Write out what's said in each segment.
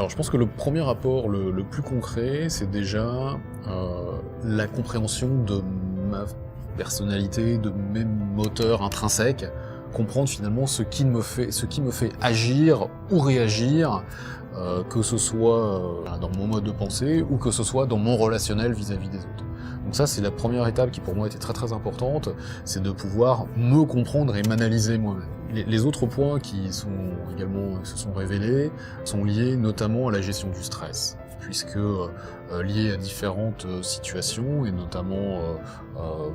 Alors je pense que le premier rapport le plus concret, c'est déjà la compréhension de ma personnalité, de mes moteurs intrinsèques, comprendre finalement ce qui me fait agir ou réagir, que ce soit dans mon mode de pensée ou que ce soit dans mon relationnel vis-à-vis des autres. Donc ça, c'est la première étape qui pour moi était très très importante, c'est de pouvoir me comprendre et m'analyser moi-même. Les autres points qui sont également se sont révélés sont liés notamment à la gestion du stress, puisque liés à différentes situations, et notamment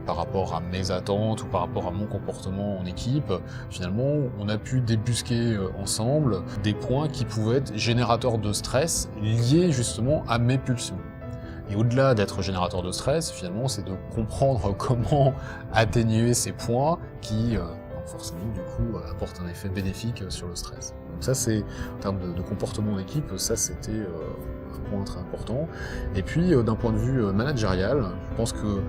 par rapport à mes attentes ou par rapport à mon comportement en équipe, finalement on a pu débusquer ensemble des points qui pouvaient être générateurs de stress liés justement à mes pulsions. Et au-delà d'être générateur de stress, finalement, c'est de comprendre comment atténuer ces points qui, forcément, du coup, apportent un effet bénéfique sur le stress. Donc ça, c'est, en termes de comportement en équipe, ça, c'était un point très important. Et puis, d'un point de vue managérial, je pense que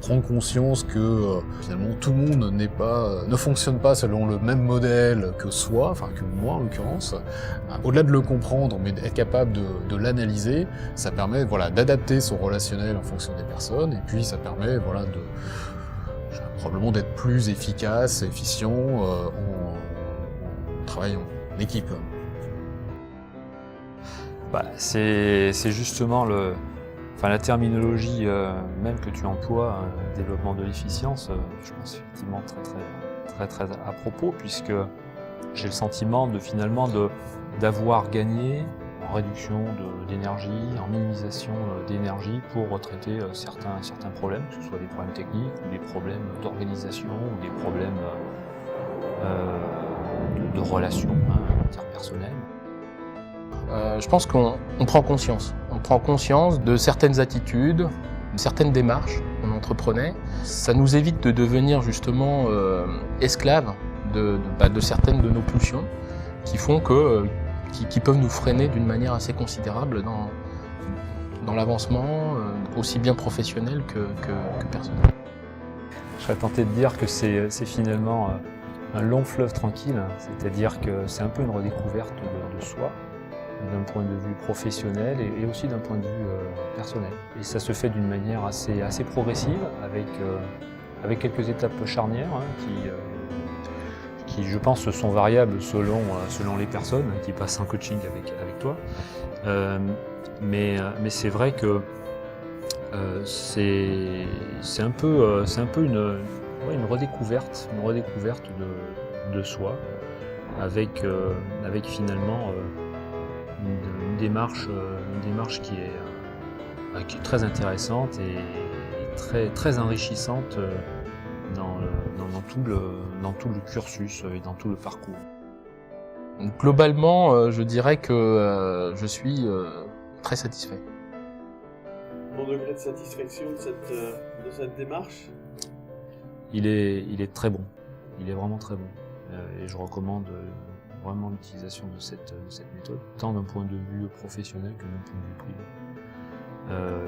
prendre conscience que, finalement, tout le monde ne fonctionne pas selon le même modèle que soi, enfin que moi en l'occurrence, au-delà de le comprendre, mais d'être capable de l'analyser, ça permet d'adapter son relationnel en fonction des personnes, et puis ça permet probablement d'être plus efficace, efficient en travaillant en équipe. C'est justement la terminologie même que tu emploies, développement de l'efficience, je pense effectivement très à propos, puisque j'ai le sentiment d'avoir gagné en réduction d'énergie, en minimisation d'énergie pour traiter certains problèmes, que ce soit des problèmes techniques ou des problèmes d'organisation ou des problèmes de relations interpersonnelles. Je pense qu'on prend conscience. On prend conscience de certaines attitudes, de certaines démarches qu'on entreprenait. Ça nous évite de devenir justement esclaves de certaines de nos pulsions qui font qui peuvent nous freiner d'une manière assez considérable dans l'avancement, aussi bien professionnel que personnel. Je serais tenté de dire que c'est finalement un long fleuve tranquille, c'est-à-dire que c'est un peu une redécouverte de soi, d'un point de vue professionnel et aussi d'un point de vue personnel. Et ça se fait d'une manière assez progressive, avec quelques étapes charnières qui, je pense, sont variables selon les personnes qui passent un coaching avec toi. Mais c'est vrai que c'est un peu une redécouverte de soi, avec finalement une démarche qui est très intéressante et très enrichissante dans tout le cursus et dans tout le parcours. Globalement, je dirais que je suis très satisfait. Mon degré de satisfaction de cette démarche? Il est très bon, il est vraiment très bon. Et je recommande vraiment l'utilisation de cette méthode, tant d'un point de vue professionnel que d'un point de vue privé.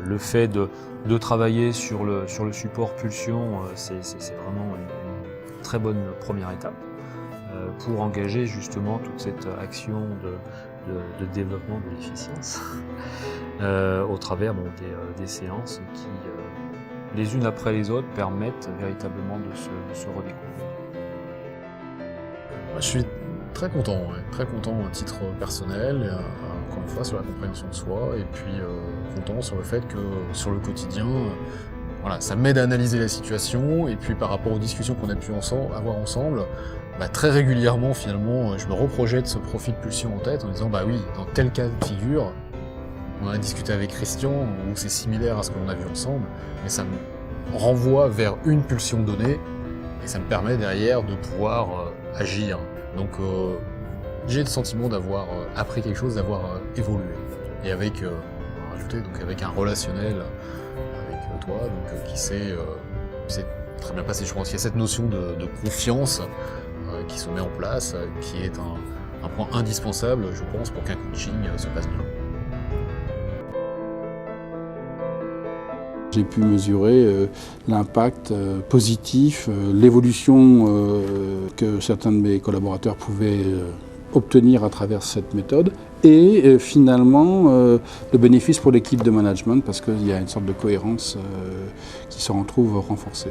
Le fait de travailler sur le support pulsion, c'est vraiment une très bonne première étape pour engager justement toute cette action de développement de l'efficience au travers des séances qui, les unes après les autres, permettent véritablement de se redécouvrir. Je suis très content à titre personnel, encore une fois sur la compréhension de soi, et puis content sur le fait que sur le quotidien, ça m'aide à analyser la situation, et puis par rapport aux discussions qu'on a pu avoir ensemble, très régulièrement finalement je me reprojette ce profil pulsion en tête en disant oui, dans tel cas de figure, on en a discuté avec Christian, où c'est similaire à ce que l'on a vu ensemble, mais ça me renvoie vers une pulsion donnée, et ça me permet derrière de pouvoir agir. Donc j'ai le sentiment d'avoir appris quelque chose, d'avoir évolué. Et avec, avec un relationnel avec toi, qui s'est très bien passé. Je pense qu'il y a cette notion de confiance qui se met en place, qui est un point indispensable, je pense, pour qu'un coaching se passe bien. J'ai pu mesurer l'impact positif, l'évolution que certains de mes collaborateurs pouvaient obtenir à travers cette méthode, et finalement le bénéfice pour l'équipe de management parce qu'il y a une sorte de cohérence qui se retrouve renforcée.